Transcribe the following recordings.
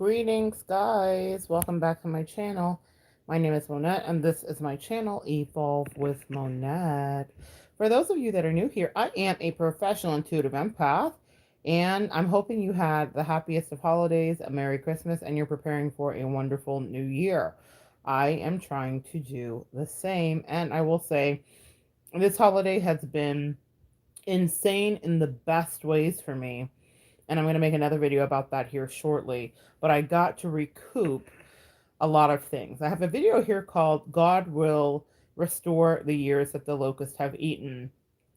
Greetings, guys. Welcome back to my channel. My name is Monette, and this is my channel, Evolve with Monette. For those of you that are new here, I am a professional intuitive empath, and I'm hoping you had the happiest of holidays, a Merry Christmas, and you're preparing for a wonderful new year. I am trying to do the same, and I will say this holiday has been insane in the best ways for me, and I'm going to make another video about that here shortly. But I got to recoup a lot of things. I have a video here called God Will Restore the Years That the Locusts Have Eaten.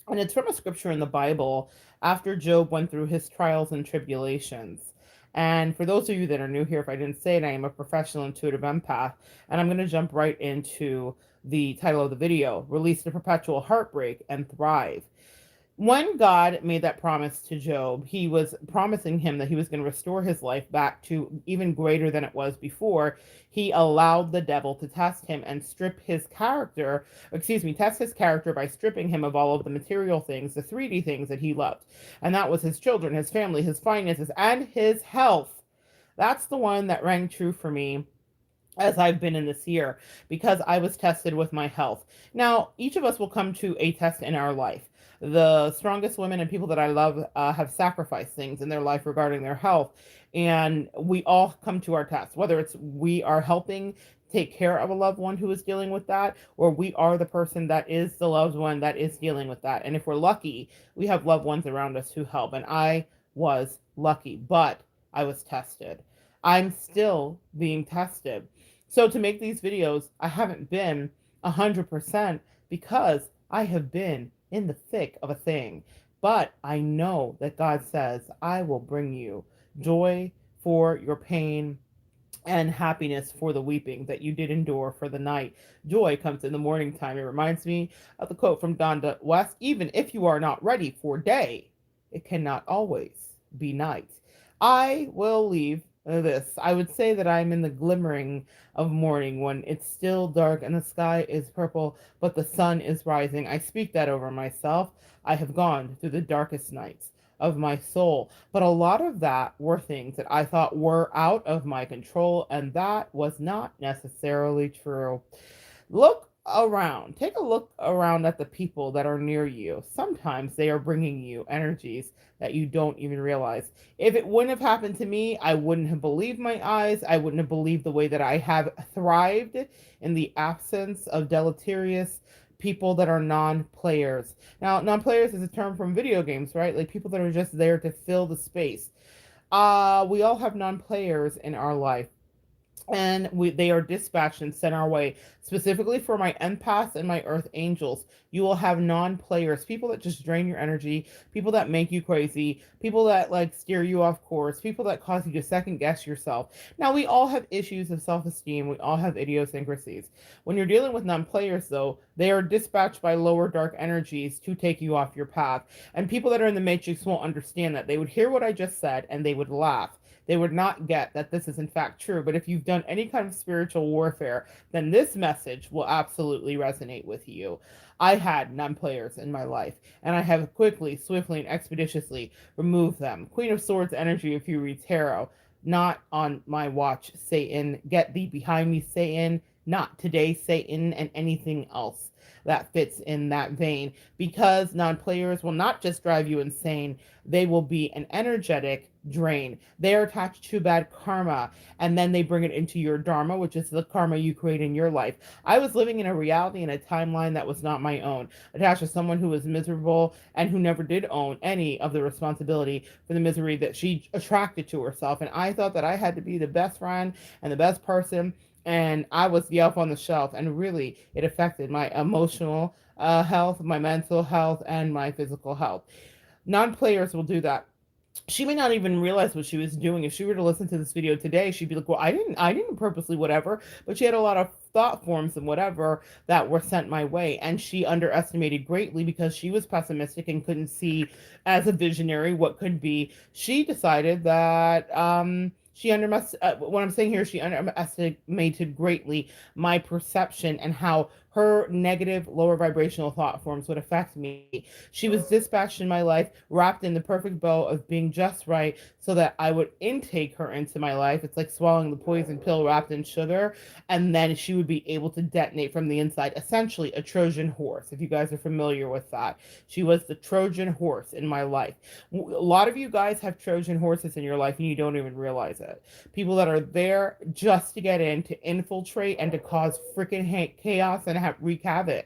And it's from a scripture in the Bible after Job went through his trials and tribulations. And for those of you that are new here, if I didn't say it, I am a professional intuitive empath. And I'm going to jump right into the title of the video, Release the Perpetual Heartbreak and Thrive. When God made that promise to Job, he was promising him that he was going to restore his life back to even greater than it was before. He allowed the devil to test him and test his character by stripping him of all of the material things, the 3D things that he loved. And that was his children, his family, his finances, and his health. That's the one that rang true for me as I've been in this year, because I was tested with my health. Now, each of us will come to a test in our life. The strongest women and people that I love have sacrificed things in their life regarding their health, and we all come to our test, whether it's we are helping take care of a loved one who is dealing with that, or we are the person that is the loved one that is dealing with that. And if we're lucky, we have loved ones around us who help, and I was lucky, but I was tested. I'm still being tested. So to make these videos, I haven't been 100% because I have been in the thick of a thing. But I know that God says, I will bring you joy for your pain and happiness for the weeping that you did endure for the night. Joy comes in the morning time. It reminds me of the quote from Donda West, even if you are not ready for day, it cannot always be night. I will leave this. I would say that I'm in the glimmering of morning when it's still dark and the sky is purple, but the sun is rising. I speak that over myself. I have gone through the darkest nights of my soul, but a lot of that were things that I thought were out of my control, and that was not necessarily true. Look around. Take a look around at the people that are near you. Sometimes they are bringing you energies that you don't even realize. If it wouldn't have happened to me, I wouldn't have believed my eyes. I wouldn't have believed the way that I have thrived in the absence of deleterious people that are non-players. Now, non-players is a term from video games, right? Like people that are just there to fill the space. We all have non-players in our life, and they are dispatched and sent our way specifically for my empaths and my earth angels. You will have non-players, people that just drain your energy, people that make you crazy, people that like steer you off course, people that cause you to second guess yourself. Now, we all have issues of self-esteem, we all have idiosyncrasies. When you're dealing with non-players, though, they are dispatched by lower dark energies to take you off your path. And people that are in the matrix won't understand that. They would hear what I just said and they would laugh. They would not get that this is in fact true. But if you've done any kind of spiritual warfare, then this message will absolutely resonate with you. I had non-players in my life, and I have quickly, swiftly, and expeditiously removed them. Queen of Swords energy, if you read tarot, not on my watch, Satan. Get thee behind me, Satan. Not today, Satan, and anything else that fits in that vein. Because non-players will not just drive you insane, they will be an energetic drain. They are attached to bad karma, and then they bring it into your dharma, which is the karma you create in your life. I was living in a reality and a timeline that was not my own, attached to someone who was miserable and who never did own any of the responsibility for the misery that she attracted to herself. And I thought that I had to be the best friend and the best person, and I was the elf on the shelf, and really it affected my emotional health, my mental health, and my physical health. Non-players will do that. She may not even realize what she was doing. If she were to listen to this video today, she'd be like, well, I didn't purposely whatever, but she had a lot of thought forms and whatever that were sent my way. And she underestimated greatly because she was pessimistic and couldn't see as a visionary what could be. She decided that, what I'm saying here, she underestimated greatly my perception and how her negative, lower vibrational thought forms would affect me. She was dispatched in my life, wrapped in the perfect bow of being just right so that I would intake her into my life. It's like swallowing the poison pill wrapped in sugar, and then she would be able to detonate from the inside, essentially a Trojan horse, if you guys are familiar with that. She was the Trojan horse in my life. A lot of you guys have Trojan horses in your life and you don't even realize it. People that are there just to get in, to infiltrate, and to cause freaking chaos and wreak havoc.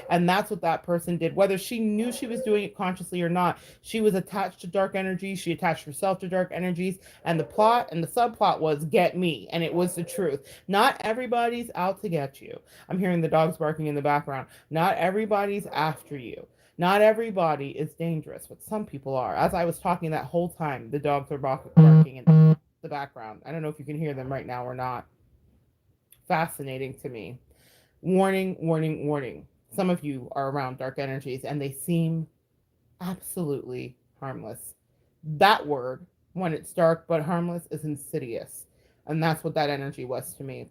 And that's what that person did. Whether she knew she was doing it consciously or not, she was attached to dark energies. She attached herself to dark energies. And the plot and the subplot was get me. And it was the truth. Not everybody's out to get you. I'm hearing the dogs barking in the background. Not everybody's after you. Not everybody is dangerous, but some people are. As I was talking that whole time, the dogs were barking in the background. I don't know if you can hear them right now or not. Fascinating to me. Warning, warning, warning. Some of you are around dark energies and they seem absolutely harmless. That word, when it's dark but harmless, is insidious. And that's what that energy was to me.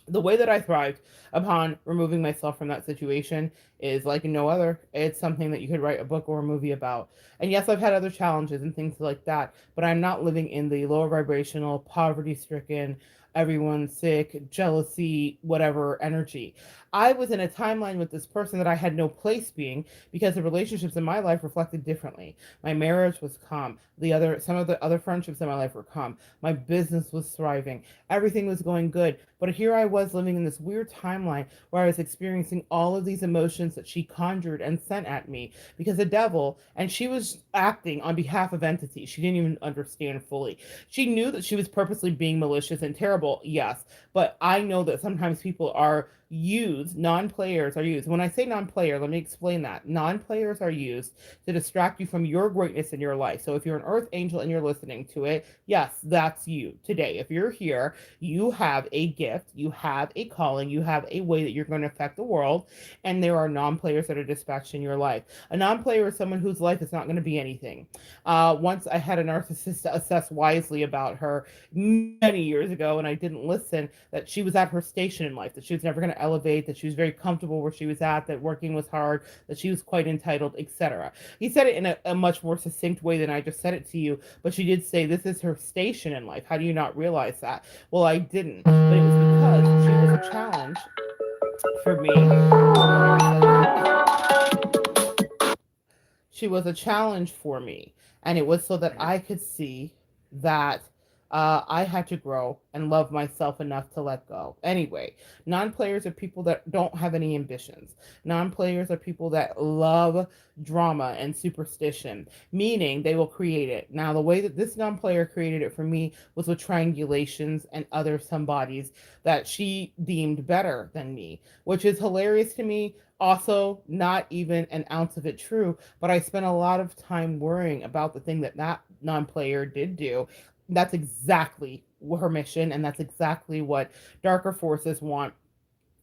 The way that I thrived upon removing myself from that situation is like no other. It's something that you could write a book or a movie about. And yes, I've had other challenges and things like that, but I'm not living in the lower vibrational, poverty stricken, everyone's sick, jealousy, whatever energy. I was in a timeline with this person that I had no place being because the relationships in my life reflected differently. My marriage was calm. Some of the other friendships in my life were calm. My business was thriving. Everything was going good. But here I was living in this weird timeline where I was experiencing all of these emotions that she conjured and sent at me because the devil, and she was acting on behalf of entities she didn't even understand fully. She knew that she was purposely being malicious and terrible, yes, but I know that sometimes people are used, non-players are used. When I say non-player, let me explain that. Non-players are used to distract you from your greatness in your life. So if you're an earth angel and you're listening to it, yes, that's you today. If you're here, you have a gift, you have a calling, you have a way that you're going to affect the world, and there are non-players that are dispatched in your life. A non-player is someone whose life is not going to be anything. Once I had a narcissist assess wisely about her many years ago, and I didn't listen, that she was at her station in life, that she was never going to elevate, that she was very comfortable where she was at, that working was hard, that she was quite entitled, etc. He said it in a much more succinct way than I just said it to you, but she did say this is her station in life. How do you not realize that? Well, I didn't, but it was because she was a challenge for me. She was a challenge for me. And it was so that I could see that I had to grow and love myself enough to let go. Anyway, non players are people that don't have any ambitions. Non players are people that love drama and superstition, meaning they will create it. Now, the way that this non player created it for me was with triangulations and other somebodies that she deemed better than me, which is hilarious to me. Also, not even an ounce of it true, but I spent a lot of time worrying about the thing that that non player did do. That's exactly her mission, and that's exactly what darker forces want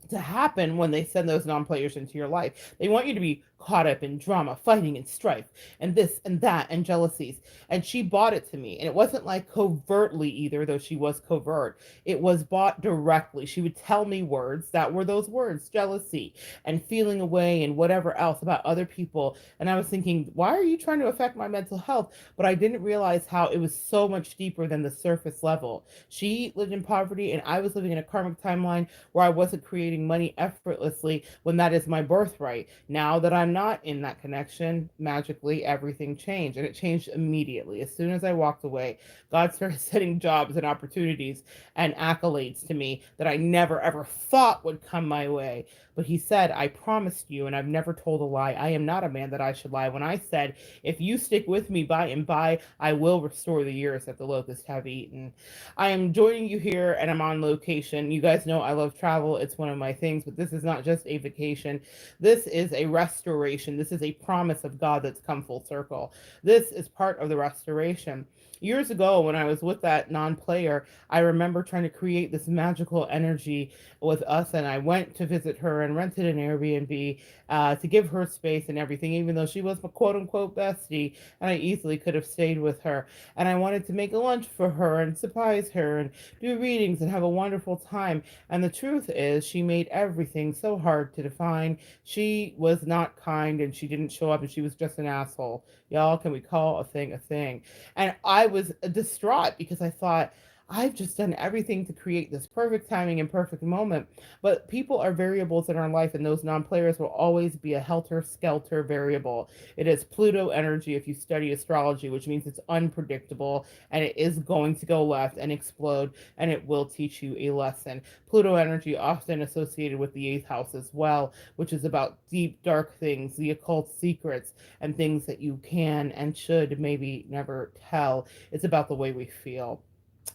to happen when they send those non-players into your life. They want you to be caught up in drama, fighting and strife, and this and that, and jealousies. And she bought it to me. And it wasn't like covertly either, though she was covert. It was bought directly. She would tell me words that were those words, jealousy and feeling away and whatever else about other people. And I was thinking, why are you trying to affect my mental health? But I didn't realize how it was so much deeper than the surface level. She lived in poverty, and I was living in a karmic timeline where I wasn't creating money effortlessly when that is my birthright. Now that I'm not in that connection, magically everything changed, and it changed immediately. As soon as I walked away, God started setting jobs and opportunities and accolades to me that I never ever thought would come my way. But he said, I promised you, and I've never told a lie. I am not a man that I should lie. When I said, if you stick with me by and by, I will restore the years that the locusts have eaten. I am joining you here, and I'm on location. You guys know I love travel. It's one of my things, but this is not just a vacation. This is a restoration. This is a promise of God that's come full circle. This is part of the restoration. Years ago, when I was with that non-player, I remember trying to create this magical energy with us, and I went to visit her her and rented an Airbnb to give her space and everything, even though she was my quote unquote bestie, and I easily could have stayed with her. And I wanted to make a lunch for her and surprise her and do readings and have a wonderful time. And the truth is, she made everything so hard to define. She was not kind and she didn't show up and she was just an asshole. Y'all, can we call a thing a thing? And I was distraught because I thought, I've just done everything to create this perfect timing and perfect moment. But people are variables in our life, and those non players will always be a helter skelter variable. It is Pluto energy if you study astrology, which means it's unpredictable and it is going to go left and explode, and it will teach you a lesson. Pluto energy often associated with the eighth house as well, which is about deep, dark things, the occult secrets, and things that you can and should maybe never tell. It's about the way we feel.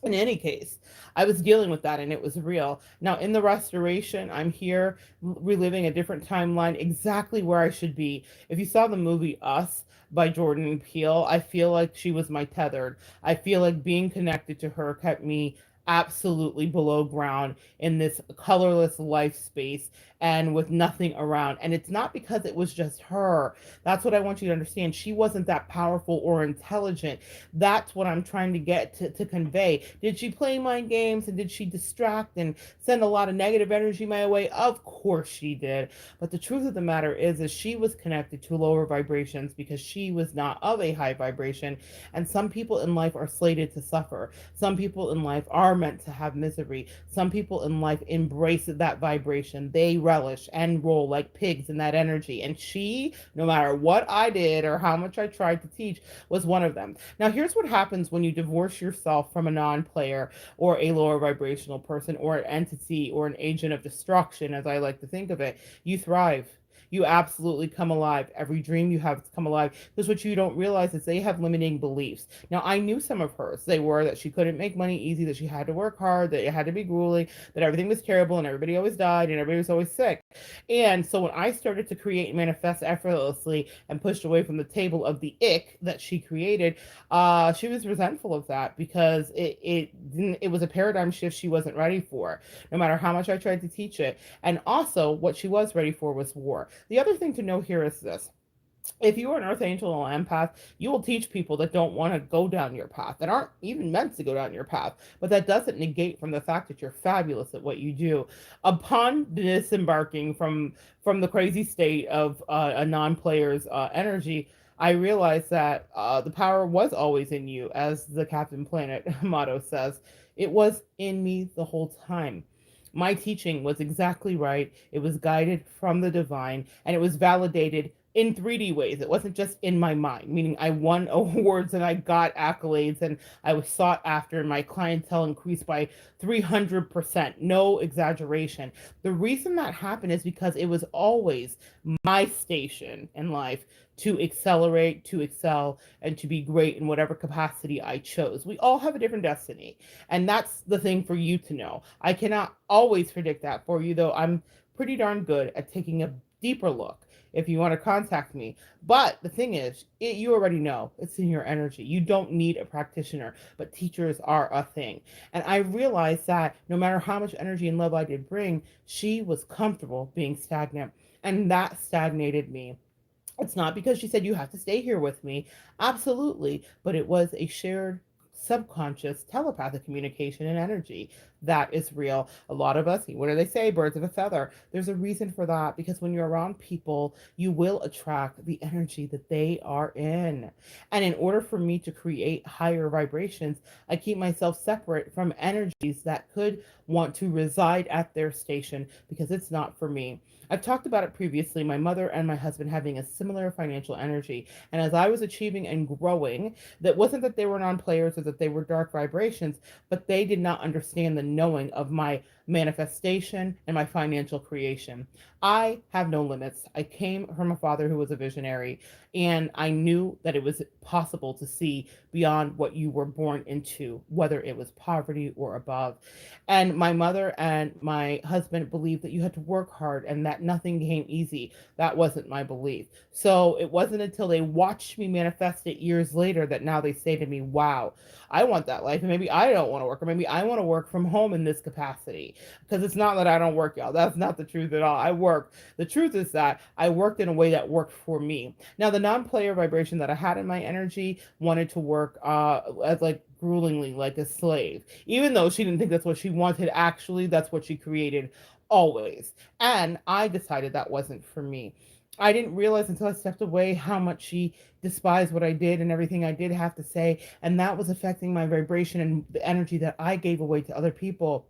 In any case, I was dealing with that and it was real. Now, in the restoration, I'm here reliving a different timeline, exactly where I should be. If you saw the movie Us by Jordan Peele, I feel like she was my tethered. I feel like being connected to her kept me absolutely below ground in this colorless life space and with nothing around. And it's not because it was just her. That's what I want you to understand. She wasn't that powerful or intelligent. That's what I'm trying to get to convey. Did she play mind games and did she distract and send a lot of negative energy my way? Of course she did. But the truth of the matter is she was connected to lower vibrations because she was not of a high vibration. And some people in life are slated to suffer. Some people in life are meant to have misery. Some people in life embrace that vibration. They relish and roll like pigs in that energy. And she, no matter what I did or how much I tried to teach, was one of them. Now, here's what happens when you divorce yourself from a non player or a lower vibrational person or an entity or an agent of destruction, as I like to think of it. You thrive. You absolutely come alive. Every dream you have come alive. Because what you don't realize is they have limiting beliefs. Now, I knew some of hers. They were that she couldn't make money easy, that she had to work hard, that it had to be grueling, that everything was terrible and everybody always died and everybody was always sick. And so when I started to create and manifest effortlessly and pushed away from the table of the ick that she created, she was resentful of that because it was a paradigm shift she wasn't ready for, no matter how much I tried to teach it. And also, what she was ready for was war. The other thing to know here is this. If you are an earth angel or empath, you will teach people that don't want to go down your path, that aren't even meant to go down your path. But that doesn't negate from the fact that you're fabulous at what you do. Upon disembarking from the crazy state of a non-player's energy, I realized that the power was always in you, as the Captain Planet motto says. It was in me the whole time. My teaching was exactly right. It was guided from the divine and it was validated in 3D ways. It wasn't just in my mind, meaning I won awards and I got accolades and I was sought after and my clientele increased by 300%. No exaggeration. The reason that happened is because it was always my station in life to accelerate, to excel, and to be great in whatever capacity I chose. We all have a different destiny. And that's the thing for you to know. I cannot always predict that for you, though I'm pretty darn good at taking a deeper look if you want to contact me. But the thing is, you already know it's in your energy. You don't need a practitioner, but teachers are a thing. And I realized that no matter how much energy and love I did bring, she was comfortable being stagnant. And that stagnated me. It's not because she said you have to stay here with me. Absolutely. But it was a shared subconscious telepathic communication and energy that is real. A lot of us, what do they say? Birds of a feather. There's a reason for that because when you're around people, you will attract the energy that they are in. And in order for me to create higher vibrations, I keep myself separate from energies that could want to reside at their station because it's not for me. I've talked about it previously, my mother and my husband having a similar financial energy. And as I was achieving and growing, that wasn't that they were non-players or that they were dark vibrations, but they did not understand the knowing of my manifestation and my financial creation. I have no limits. I came from a father who was a visionary, and I knew that it was possible to see beyond what you were born into, whether it was poverty or above. And my mother and my husband believed that you had to work hard and that nothing came easy. That wasn't my belief. So it wasn't until they watched me manifest it years later that now they say to me, wow, I want that life. And maybe I don't want to work, or maybe I want to work from home in this capacity. Because it's not that I don't work, y'all. That's not the truth at all. I work. The truth is that I worked in a way that worked for me. Now, the non-player vibration that I had in my energy wanted to work as like gruelingly, like a slave. Even though she didn't think that's what she wanted, actually, that's what she created always. And I decided that wasn't for me. I didn't realize until I stepped away how much she despised what I did and everything I did have to say. And that was affecting my vibration and the energy that I gave away to other people.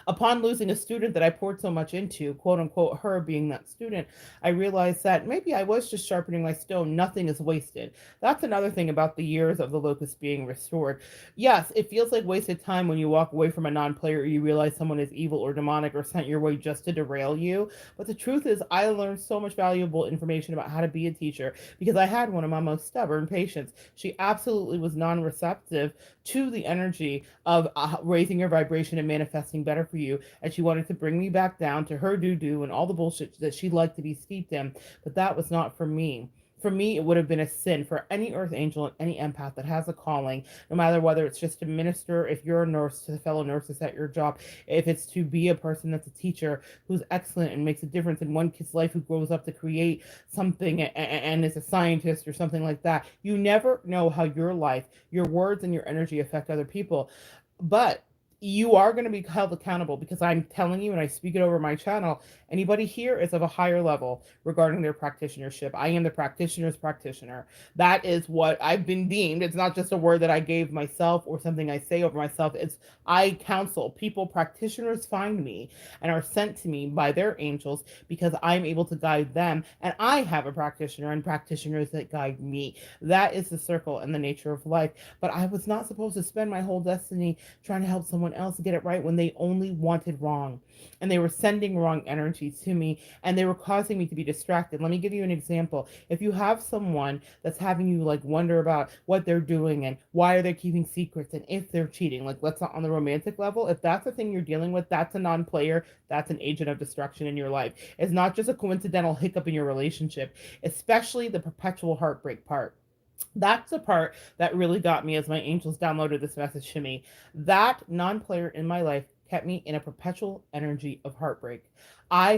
Upon losing a student that I poured so much into, quote unquote, her being that student, I realized that maybe I was just sharpening my stone. Nothing is wasted. That's another thing about the years of the locust being restored. Yes, it feels like wasted time when you walk away from a non player or you realize someone is evil or demonic or sent your way just to derail you. But the truth is, I learned so much valuable information about how to be a teacher because I had one of my most stubborn patients. She absolutely was non receptive to the energy of raising your vibration and manifesting better for you. And she wanted to bring me back down to her doo doo and all the bullshit that she liked to be steeped in. But that was not for me. For me, it would have been a sin for any earth angel and any empath that has a calling, no matter whether it's just to minister, if you're a nurse, to the fellow nurses at your job, if it's to be a person that's a teacher who's excellent and makes a difference in one kid's life who grows up to create something and is a scientist or something like that. You never know how your life, your words, and your energy affect other people. But you are going to be held accountable because I'm telling you, and I speak it over my channel. Anybody here is of a higher level regarding their practitionership. I am the practitioner's practitioner. That is what I've been deemed. It's not just a word that I gave myself or something I say over myself. It's I counsel people. Practitioners find me and are sent to me by their angels because I'm able to guide them. And I have a practitioner and practitioners that guide me. That is the circle and the nature of life. But I was not supposed to spend my whole destiny trying to help someone else get it right when they only wanted wrong. And they were sending wrong energy to me and they were causing me to be distracted. Let me give you an example. If you have someone that's having you like wonder about what they're doing and why are they keeping secrets and if they're cheating, like let's not on the romantic level, if that's the thing you're dealing with, that's a non-player, that's an agent of destruction in your life. It's not just a coincidental hiccup in your relationship, especially the perpetual heartbreak part. That's the part that really got me as my angels downloaded this message to me. That non player in my life kept me in a perpetual energy of heartbreak.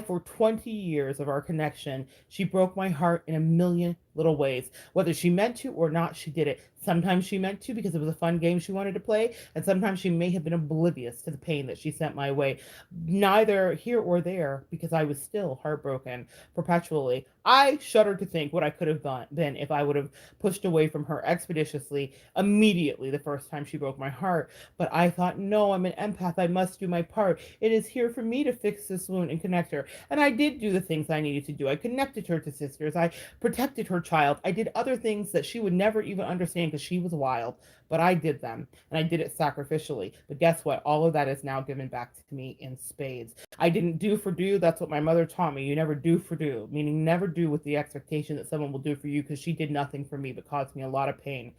For 20 years of our connection, she broke my heart in a million little ways. Whether she meant to or not, she did it. Sometimes she meant to because it was a fun game she wanted to play, and sometimes she may have been oblivious to the pain that she sent my way. Neither here or there because I was still heartbroken perpetually. I shudder to think what I could have been if I would have pushed away from her expeditiously immediately the first time she broke my heart. But I thought, no, I'm an empath. I must do my part. It is here for me to fix this wound and connect her. And I did do the things I needed to do. I connected her to sisters. I protected her child. I did other things that she would never even understand because she was wild. But I did them and I did it sacrificially. But guess what? All of that is now given back to me in spades. I didn't do for do. That's what my mother taught me. You never do for do, meaning never do with the expectation that someone will do for you because she did nothing for me but caused me a lot of pain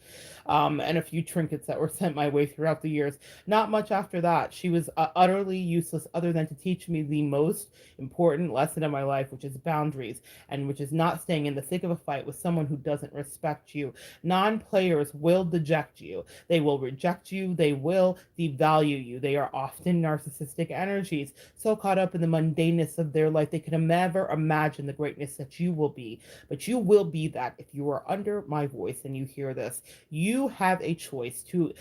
and a few trinkets that were sent my way throughout the years. Not much after that. She was utterly useless other than to teach me the most important lesson of my life, which is boundaries and which is not staying in the thick of a fight with someone who doesn't respect you. Non players will deject you, they will reject you, they will devalue you. They are often narcissistic energies, so caught up in the mundaneness of their life, they can never imagine the greatness that you will be. But you will be that if you are under my voice and you hear this. You have a choice to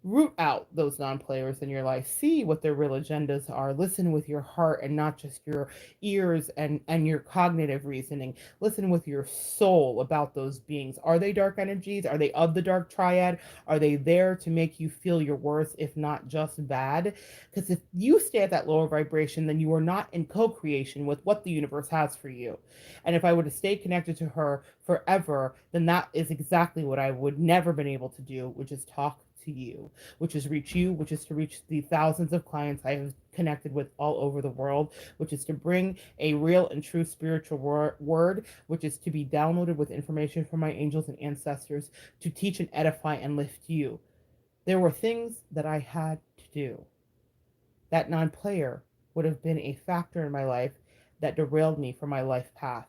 root out those non-players in your life, see what their real agendas are, listen with your heart and not just your ears and your cognitive reasoning. Listen with your soul about those beings. Are they dark energies? Are they of the dark triad? Are they there to make you feel your worth, if not just bad? Because if you stay at that lower vibration, then you are not in co-creation with what the universe has for you. And if I were to stay connected to her forever, then that is exactly what I would never been able to do, which is talk to you, which is reach you, which is to reach the thousands of clients I have connected with all over the world, which is to bring a real and true spiritual word, which is to be downloaded with information from my angels and ancestors to teach and edify and lift you. There were things that I had to do. That non player would have been a factor in my life that derailed me from my life path.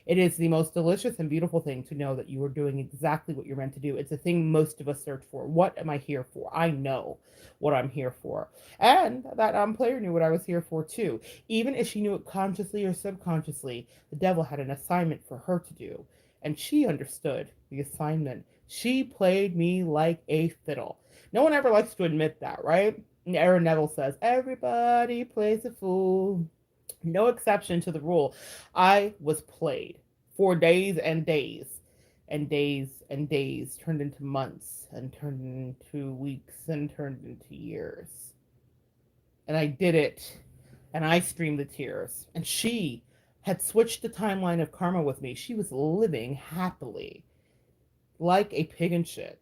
It is the most delicious and beautiful thing to know that you are doing exactly what you're meant to do. It's a thing most of us search for. What am I here for? I know what I'm here for. And that player knew what I was here for too. Even if she knew it consciously or subconsciously, the devil had an assignment for her to do. And she understood the assignment. She played me like a fiddle. No one ever likes to admit that, right? Aaron Neville says, everybody plays a fool. No exception to the rule. I was played for days and days and days and days, turned into months and turned into weeks and turned into years. And I did it, and I streamed the tears. And she had switched the timeline of karma with me. She was living happily like a pig in shit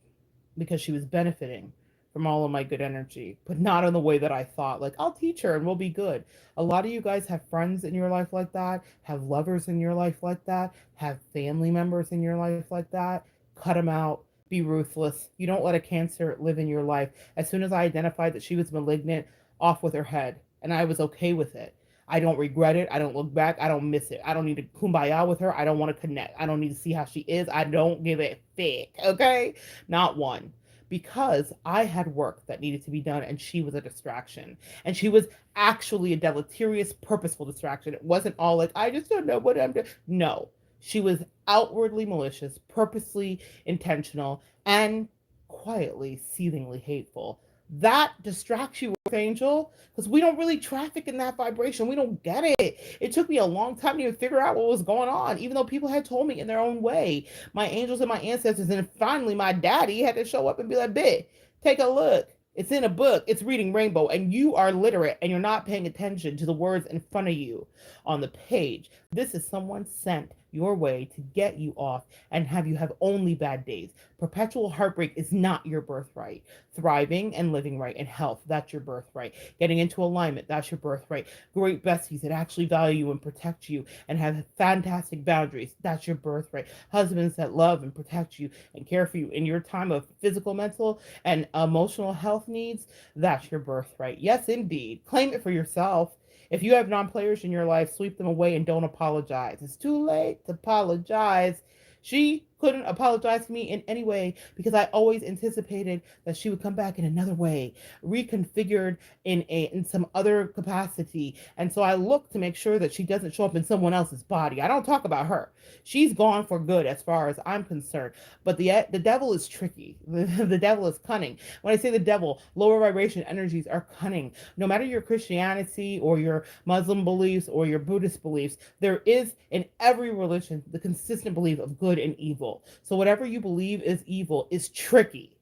because she was benefiting from all of my good energy, but not in the way that I thought. Like, I'll teach her and we'll be good. A lot of you guys have friends in your life like that, have lovers in your life like that, have family members in your life like that. Cut them out. Be ruthless. You don't let a cancer live in your life. As soon as I identified that she was malignant, off with her head. And I was okay with it. I don't regret it. I don't look back. I don't miss it. I don't need to kumbaya with her. I don't want to connect. I don't need to see how she is. I don't give a fuck. Okay? Not one. Because I had work that needed to be done and she was a distraction. And she was actually a deleterious, purposeful distraction. It wasn't all like, I just don't know what I'm doing. No. She was outwardly malicious, purposely intentional, and quietly, seethingly hateful. That distracts you, Angel, because we don't really traffic in that vibration. We don't get it. It took me a long time to even figure out what was going on, even though people had told me in their own way. My angels and my ancestors, and finally my daddy had to show up and be like, "Bitch, take a look. It's in a book. It's reading Rainbow, and you are literate, and you're not paying attention to the words in front of you on the page. This is someone sent your way to get you off and have you have only bad days. Perpetual heartbreak is not your birthright. Thriving and living right and health, that's your birthright. Getting into alignment, that's your birthright. Great besties that actually value you and protect you and have fantastic boundaries, that's your birthright. Husbands that love and protect you and care for you in your time of physical, mental, and emotional health needs, that's your birthright. Yes, indeed. Claim it for yourself. If you have non-players in your life, sweep them away and don't apologize. It's too late to apologize. She couldn't apologize to me in any way because I always anticipated that she would come back in another way, reconfigured in some other capacity. And so I look to make sure that she doesn't show up in someone else's body. I don't talk about her. She's gone for good as far as I'm concerned. But the devil is tricky. The devil is cunning. When I say the devil, lower vibration energies are cunning. No matter your Christianity or your Muslim beliefs or your Buddhist beliefs, there is in every religion the consistent belief of good and evil. So whatever you believe is evil is tricky.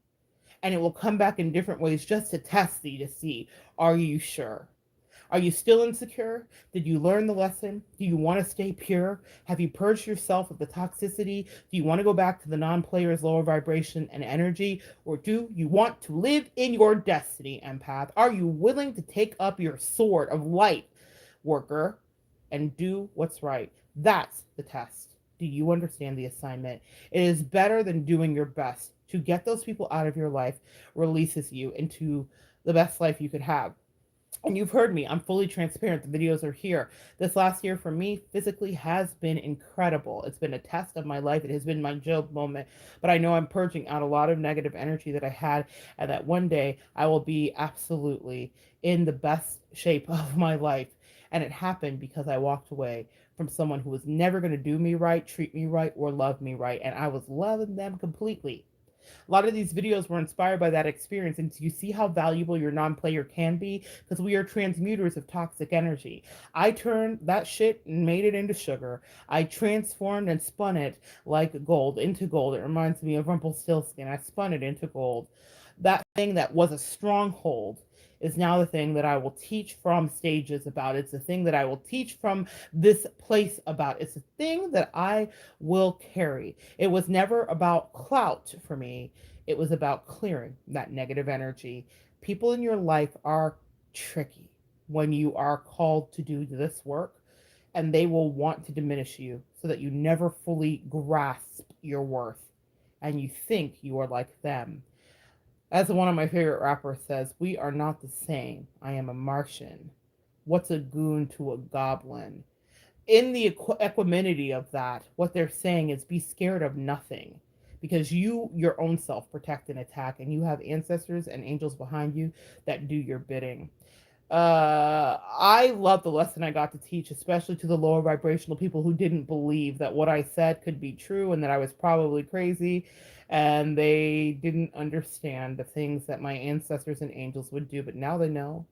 And it will come back in different ways just to test thee to see, are you sure? Are you still insecure? Did you learn the lesson? Do you want to stay pure? Have you purged yourself of the toxicity? Do you want to go back to the non-player's lower vibration and energy? Or do you want to live in your destiny, empath? Are you willing to take up your sword of light, worker, and do what's right? That's the test. Do you understand the assignment? It is better than doing your best to get those people out of your life, releases you into the best life you could have. And you've heard me, I'm fully transparent. The videos are here. This last year for me physically has been incredible. It's been a test of my life. It has been my Job moment. But I know I'm purging out a lot of negative energy that I had, and that one day I will be absolutely in the best shape of my life. And it happened because I walked away from someone who was never going to do me right, treat me right, or love me right. And I was loving them completely. A lot of these videos were inspired by that experience, and you see how valuable your non-player can be because we are transmuters of toxic energy. I turned that shit and made it into sugar. I transformed and spun it like gold into gold. It reminds me of Rumpelstiltskin. I spun it into gold. That thing that was a stronghold is now the thing that I will teach from stages about. It's the thing that I will teach from this place about. It's the thing that I will carry. It was never about clout for me. It was about clearing that negative energy. People in your life are tricky when you are called to do this work, and they will want to diminish you so that you never fully grasp your worth and you think you are like them. As one of my favorite rappers says, we are not the same. I am a Martian. What's a goon to a goblin? In the equanimity of that, what they're saying is be scared of nothing, because you, your own self, protect and attack, and you have ancestors and angels behind you that do your bidding. I love the lesson I got to teach, especially to the lower vibrational people who didn't believe that what I said could be true and that I was probably crazy. And they didn't understand the things that my ancestors and angels would do. But now they know.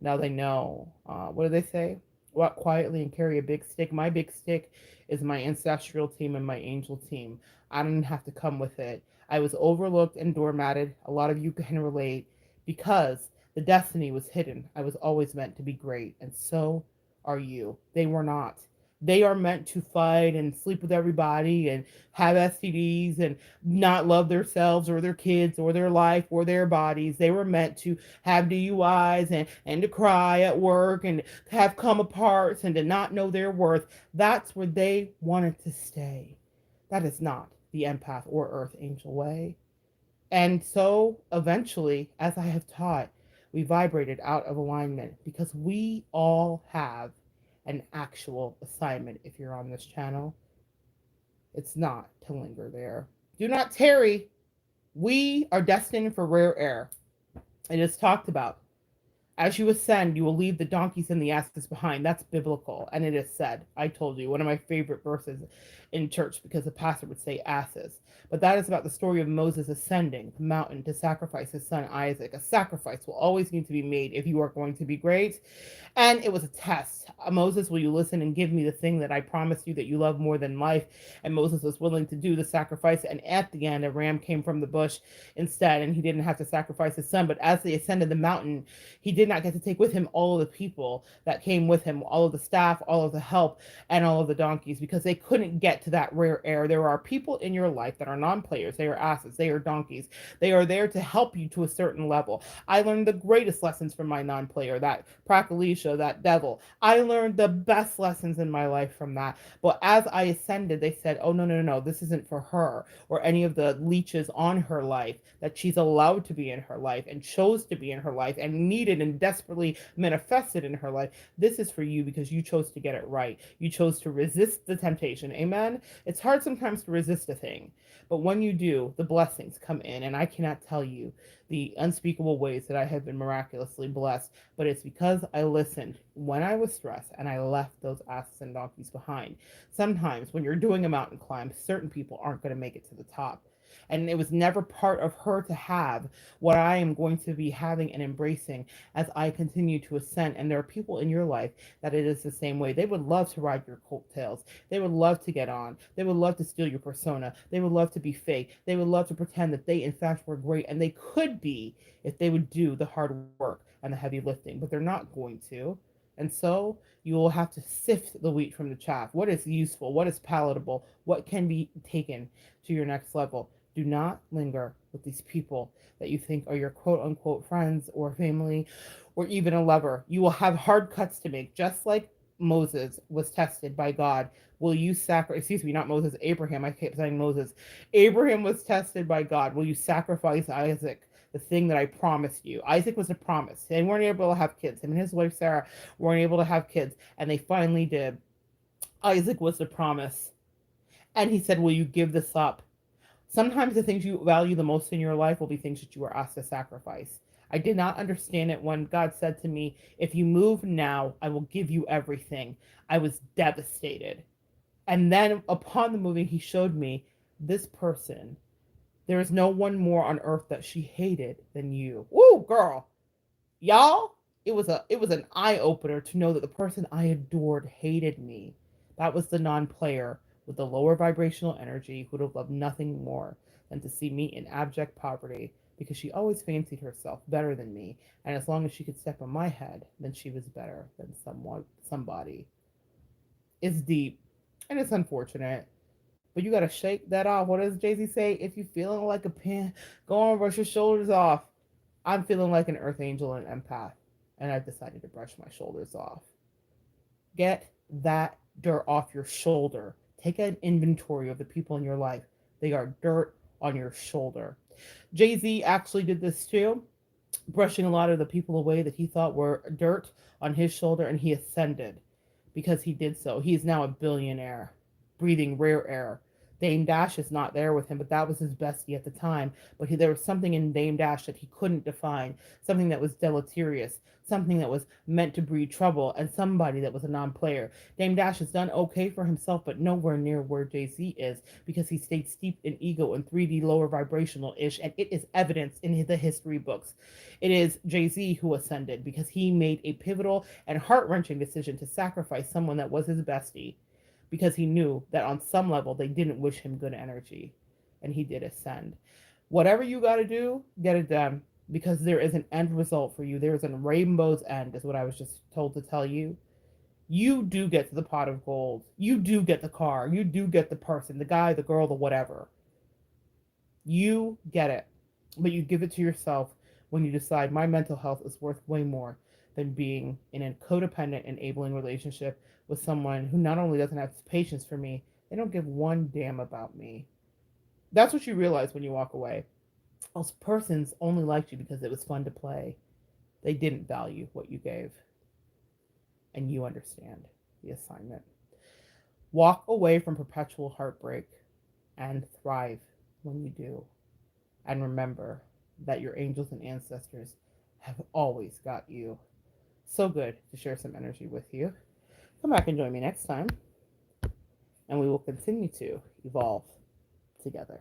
Now they know. What do they say? Walk quietly and carry a big stick. My big stick is my ancestral team and my angel team. I don't have to come with it. I was overlooked and doormatted. A lot of you can relate because the destiny was hidden. I was always meant to be great, and so are you. They were not. They are meant to fight and sleep with everybody and have STDs and not love themselves or their kids or their life or their bodies. They were meant to have DUIs and to cry at work and have come aparts and to not know their worth. That's where they wanted to stay. That is not the empath or earth angel way. And so eventually, as I have taught, we vibrated out of alignment because we all have an actual assignment. If you're on this channel, it's not to linger there. Do not tarry. We are destined for rare air. It is talked about. As you ascend, you will leave the donkeys and the asses behind. That's biblical. And it is said, I told you, one of my favorite verses in church, because the pastor would say asses. But that is about the story of Moses ascending the mountain to sacrifice his son Isaac. A sacrifice will always need to be made if you are going to be great. And it was a test. Moses, will you listen and give me the thing that I promised you that you love more than life? And Moses was willing to do the sacrifice. And at the end, a ram came from the bush instead, and he didn't have to sacrifice his son. But as they ascended the mountain, he did not get to take with him all of the people that came with him, all of the staff, all of the help, and all of the donkeys, because they couldn't get to that rare air. There are people in your life that are non-players. They are asses. They are donkeys. They are there to help you to a certain level. I learned the greatest lessons from my non-player, that Prakalisha, that devil. I learned the best lessons in my life from that. But as I ascended, they said, oh, no, no, no, this isn't for her or any of the leeches on her life that she's allowed to be in her life and chose to be in her life and needed and desperately manifested in her life. This is for you because you chose to get it right. You chose to resist the temptation. Amen. It's hard sometimes to resist a thing, but when you do, the blessings come in. And I cannot tell you the unspeakable ways that I have been miraculously blessed, but it's because I listened when I was stressed and I left those asses and donkeys behind. Sometimes when you're doing a mountain climb, certain people aren't going to make it to the top. And it was never part of her to have what I am going to be having and embracing as I continue to ascend. And there are people in your life that it is the same way. They would love to ride your coattails. They would love to get on. They would love to steal your persona. They would love to be fake. They would love to pretend that they, in fact, were great. And they could be if they would do the hard work and the heavy lifting, but they're not going to. And so you will have to sift the wheat from the chaff. What is useful? What is palatable? What can be taken to your next level? Do not linger with these people that you think are your quote unquote friends or family or even a lover. You will have hard cuts to make, just like Moses was tested by God. Will you sacrifice, excuse me, not Moses, Abraham. I keep saying Moses. Abraham was tested by God. Will you sacrifice Isaac? The thing that I promised you. Isaac was a promise. They weren't able to have kids. Him and his wife Sarah weren't able to have kids, and they finally did. Isaac was the promise. And he said, will you give this up? Sometimes the things you value the most in your life will be things that you were asked to sacrifice. I did not understand it when God said to me, if you move now, I will give you everything. I was devastated. And then upon the moving, he showed me this person. There is no one more on earth that she hated than you. Woo, girl. Y'all, it was an eye opener to know that the person I adored hated me. That was the non-player with the lower vibrational energy who would have loved nothing more than to see me in abject poverty, because she always fancied herself better than me, and as long as she could step on my head, then she was better than somebody. It's deep and it's unfortunate. But you gotta shake that off. What does Jay Z say? If you feeling like a pin, go on, brush your shoulders off. I'm feeling like an earth angel and an empath, and I've decided to brush my shoulders off. Get that dirt off your shoulder. Take an inventory of the people in your life. They are dirt on your shoulder. Jay Z actually did this too, brushing a lot of the people away that he thought were dirt on his shoulder, and he ascended. because he did so. He is now a billionaire, breathing rare air. Dame Dash is not there with him, but that was his bestie at the time. But there was something in Dame Dash that he couldn't define, something that was deleterious, something that was meant to breed trouble, and somebody that was a non-player. Dame Dash has done okay for himself, but nowhere near where Jay-Z is, because he stayed steeped in ego and 3D lower vibrational ish, and it is evidence in the history books. It is Jay-Z who ascended because he made a pivotal and heart-wrenching decision to sacrifice someone that was his bestie, because he knew that on some level they didn't wish him good energy, and he did ascend. Whatever you got to do, get it done, because there is an end result for you. There is a rainbow's end, is what I was just told to tell you. You do get to the pot of gold. You do get the car. You do get the person, the guy, the girl, the whatever. You get it. But you give it to yourself when you decide my mental health is worth way more than being in a codependent, enabling relationship with someone who not only doesn't have patience for me, they don't give one damn about me. That's what you realize when you walk away. Those persons only liked you because it was fun to play. They didn't value what you gave. And you understand the assignment. Walk away from perpetual heartbreak and thrive when you do. And remember that your angels and ancestors have always got you. So good to share some energy with you. Come back and join me next time, and we will continue to evolve together.